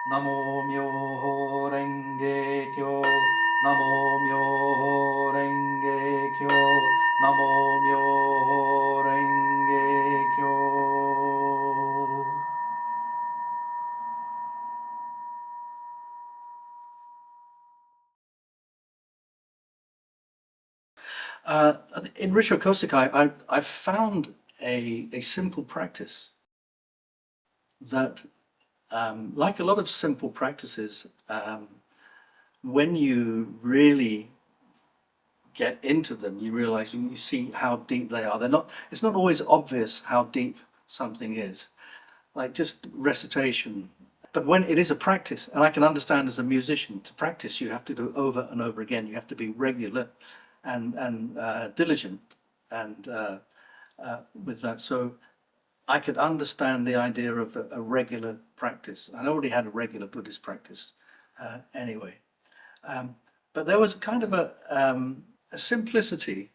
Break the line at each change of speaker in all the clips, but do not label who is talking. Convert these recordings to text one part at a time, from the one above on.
Namo Myoho Renge Kyo, Namo Myoho Renge Kyo, Namo Myoho Renge Kyo. In Rissho Kosei-kai, I found a simple practice that, like a lot of simple practices, when you really get into them, you realize you see how deep they are. It's not always obvious how deep something is, like just recitation. But when it is a practice, and I can understand as a musician, to practice you have to do over and over again. You have to be regular and diligent and with that. So I could understand the idea of a regular practice. I already had a regular Buddhist practice anyway. But there was kind of a simplicity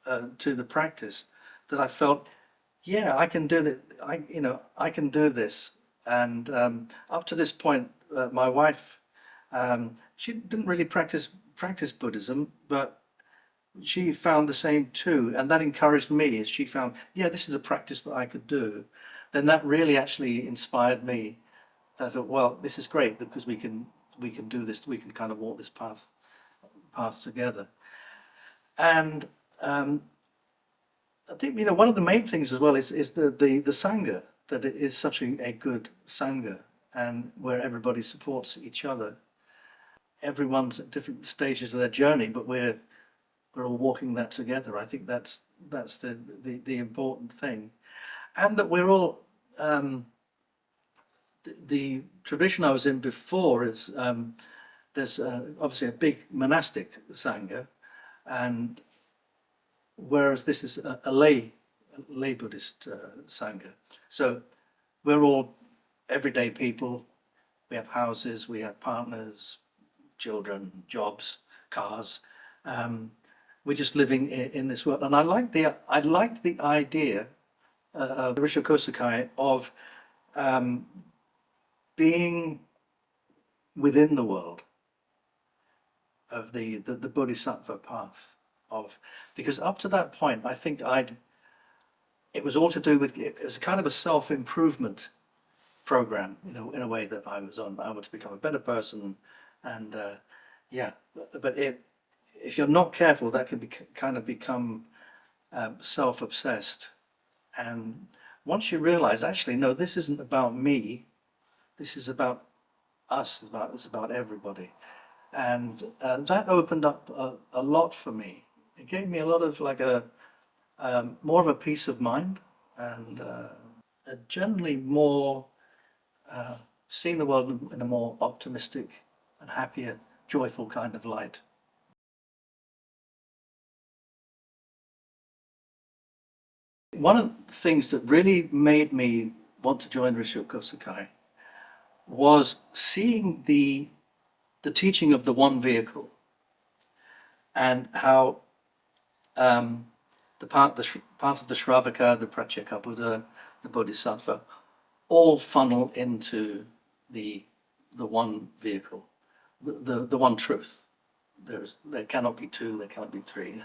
to the practice that I felt, yeah, I can do that. I can do this. And up to this point, my wife, she didn't really practice Buddhism, but she found the same too, and that encouraged me as she found, yeah, this is a practice that I could do. Then that really actually inspired me. I thought, well, this is great because we can do this. We can kind of walk this path together. And I think one of the main things as well is the sangha, that it is such a good sangha, and where everybody supports each other. Everyone's at different stages of their journey, but we're all walking that together. I think that's the important thing, and that we're all the tradition I was in before is there's obviously a big monastic sangha, and whereas this is a lay Buddhist sangha. So we're all everyday people. We have houses, we have partners, children, jobs, cars. We're just living in this world, and I liked the idea of Rissho Kosei-kai of being within the world of the Bodhisattva path because up to that point I think it was all to do with, it was kind of a self-improvement program, in a way that I was on. I want to become a better person, and yeah, but if you're not careful, that can kind of become self-obsessed. And once you realize, actually, no, this isn't about me. This is about us. It's about everybody. And that opened up a lot for me. It gave me a lot of more of a peace of mind, and generally more seeing the world in a more optimistic and happier, joyful kind of light. One of the things that really made me want to join Rissho Kosei-kai was seeing the teaching of the one vehicle, and how the path of the Shravaka, the Pratyeka Buddha, the Bodhisattva, all funnel into the one vehicle, the one truth. There cannot be two, there cannot be three.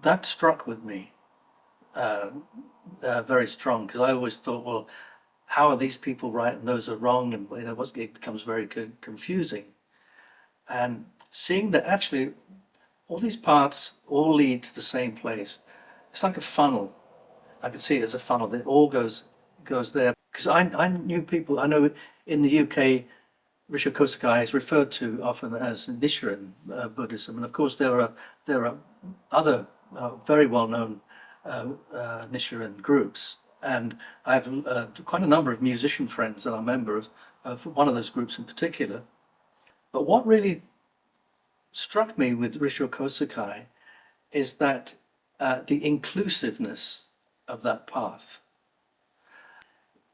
That struck with me very strong, because I always thought, well, how are these people right and those are wrong, and it becomes very confusing. And seeing that actually all these paths all lead to the same place. It's like a funnel. I can see it as a funnel that all goes there. Because I knew people, I know in the UK, Rissho Kosei-kai is referred to often as Nichiren Buddhism, and of course there are other very well-known Nichiren groups, and I have quite a number of musician friends that are members of one of those groups in particular. But what really struck me with Rissho Kosei-kai is that the inclusiveness of that path.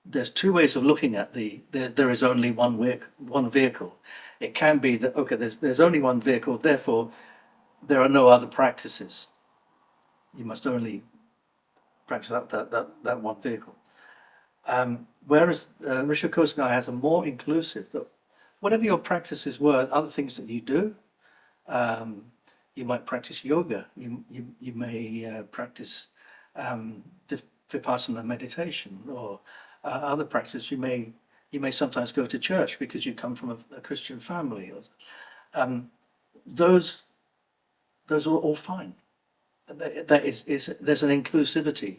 There's two ways of looking at there is only one vehicle. It can be that, okay, there's only one vehicle, therefore there are no other practices. You must only practice that one vehicle. Whereas Rissho Kosei-kai has a more inclusive, that whatever your practices were, other things that you do, you might practice yoga, you may practice vipassana meditation, or other practices. You may sometimes go to church because you come from a Christian family. Those are all fine. There's an inclusivity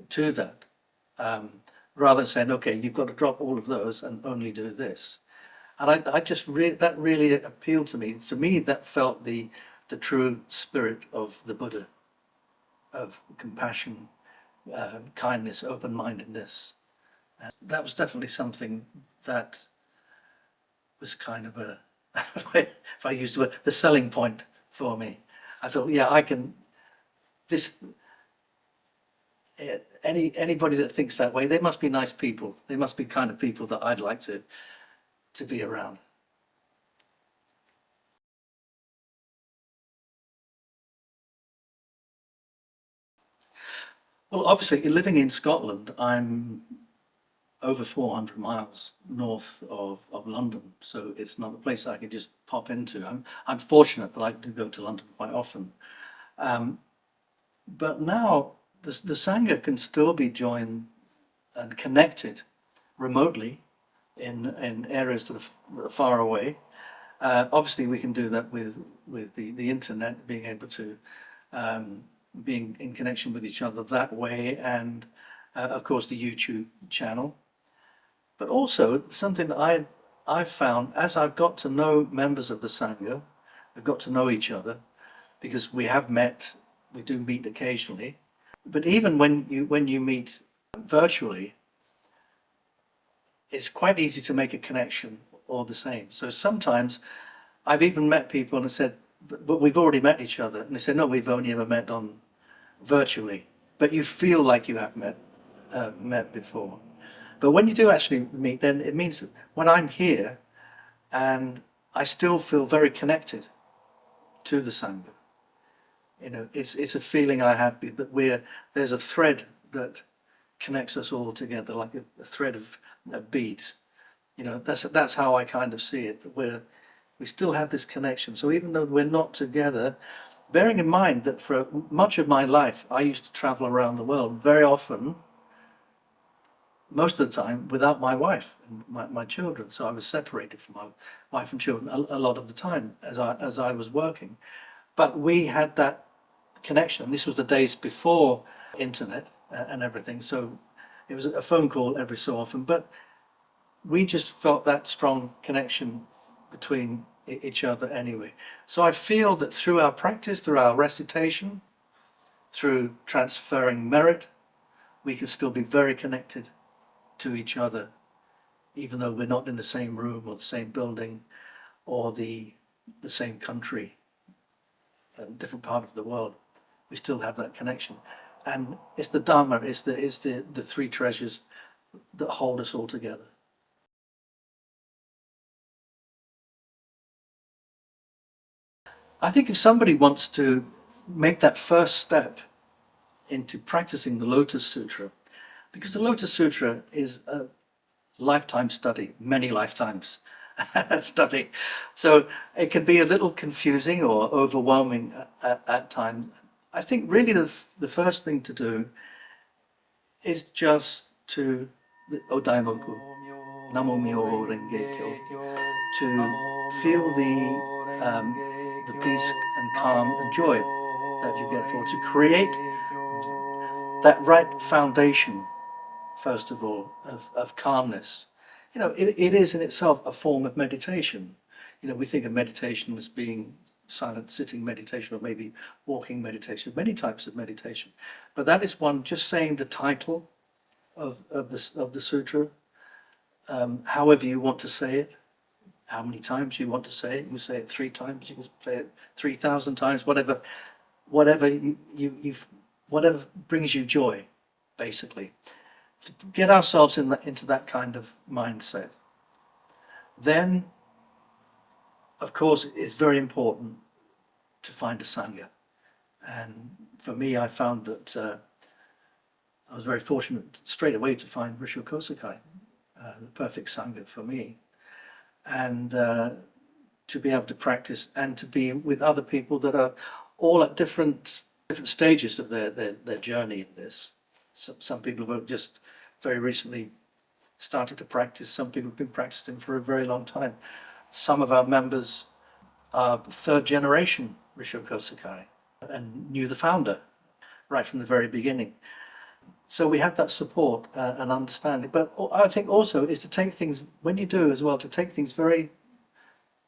to that, rather than saying, okay, you've got to drop all of those and only do this. And that really appealed to me. To me, that felt the true spirit of the Buddha, of compassion, kindness, open-mindedness. That was definitely something that was kind of if I use the word, the selling point for me. I thought, yeah, I can, anybody that thinks that way, they must be nice people. They must be kind of people that I'd like to be around. Well, obviously, living in Scotland, I'm over 400 miles north of London, so it's not a place I can just pop into. I'm fortunate that I do go to London quite often. But now the Sangha can still be joined and connected remotely in areas that are far away. Obviously, we can do that with the internet, being able to being in connection with each other that way, and of course the YouTube channel. But also something that I've found as I've got to know members of the Sangha, we've got to know each other, because we do meet occasionally. But even when you meet virtually, it's quite easy to make a connection all the same. So sometimes I've even met people and I said, but we've already met each other. And they said, no, we've only ever met on virtually. But you feel like you have met before. But when you do actually meet, then it means that when I'm here, and I still feel very connected to the Sangha. You know, it's a feeling I have that there's a thread that connects us all together, like a thread of beads. You know, that's how I kind of see it, that we still have this connection. So even though we're not together, bearing in mind that for much of my life, I used to travel around the world very often, most of the time without my wife and my children. So I was separated from my wife and children a lot of the time as I was working. But we had that connection. This was the days before internet and everything. So it was a phone call every so often. But we just felt that strong connection between each other anyway. So I feel that through our practice, through our recitation, through transferring merit, we can still be very connected to each other, even though we're not in the same room or the same building or the same country, a different part of the world. We still have that connection. And it's the Dharma, it's the three treasures that hold us all together. I think if somebody wants to make that first step into practicing the Lotus Sutra, because the Lotus Sutra is a lifetime study, many lifetimes study, so it can be a little confusing or overwhelming at times. I think really the first thing to do is just to Odaimoku, Namo Myoho Renge Kyo, to feel the peace and calm and joy that you get for, to create that right foundation, first of all, of calmness. You know, it is in itself a form of meditation. You know, we think of meditation as being silent sitting meditation or maybe walking meditation, many types of meditation. But that is one, just saying the title of the sutra, however you want to say it, how many times you want to say it. You can say it 3 times, you can say it 3,000 times, whatever whatever brings you joy, basically. To get ourselves into that kind of mindset. Then, of course, it's very important to find a Sangha. And for me, I found that I was very fortunate straight away to find Rissho Kosei-kai, the perfect Sangha for me. And to be able to practice and to be with other people that are all at different stages of their journey in this. Some people have just very recently started to practice. Some people have been practicing for a very long time. Some of our members are third generation Rissho Kosei-kai and knew the founder right from the very beginning. So we have that support and understanding. But I think also is to take things, when you do as well, to take things very,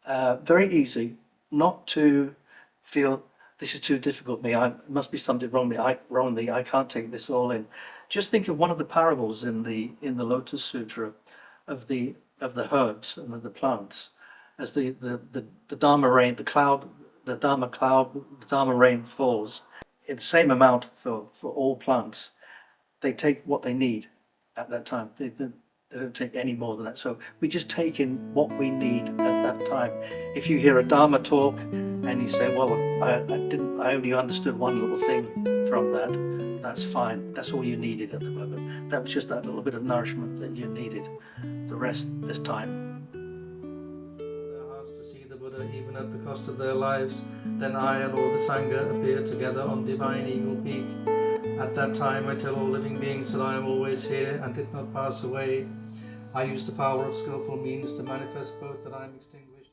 very easy, not to feel this is too difficult for me, I must be something wrong with me, I can't take this all in. Just think of one of the parables in the Lotus Sutra of the herbs and the plants, as the Dharma rain, the Dharma rain falls in the same amount for all plants. They take what they need at that time. They don't take any more than that. So we just take in what we need at that time. If you hear a Dharma talk and you say, well, I only understood one little thing from that, that's fine. That's all you needed at the moment. That was just that little bit of nourishment that you needed. The rest, this time. Their hearts to see the Buddha, even at the cost of their lives, then I and all the Sangha appear together on divine Eagle Peak. At that time I tell all living beings that I am always here and did not pass away. I use the power of skillful means to manifest both that I am extinguished.